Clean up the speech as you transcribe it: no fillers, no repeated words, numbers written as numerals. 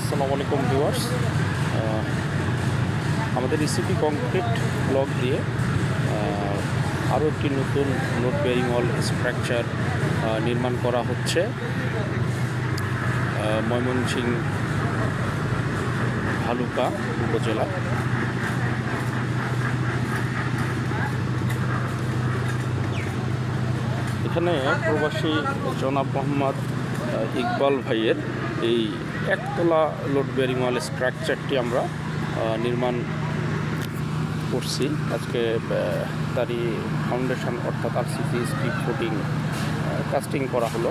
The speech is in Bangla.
আসসালামু আলাইকুম ভিউয়ার্স। আমাদের ইসিপি কংক্রিট ব্লক দিয়ে আরও একটি নতুন লোড বেয়ারিং ওয়াল স্ট্রাকচার নির্মাণ করা হচ্ছে ময়মনসিংহ ভালুকা উপজেলা। এখানে প্রবাসী জনাব মোহাম্মদ ইকবাল ভাইয়ের এই একতলা লোড বেয়ারিং ওয়াল স্ট্রাকচারটি আমরা নির্মাণ করছি। আজকে তারই ফাউন্ডেশন অর্থাৎ আরসিসি স্পিড ফুটিং কাস্টিং করা হলো।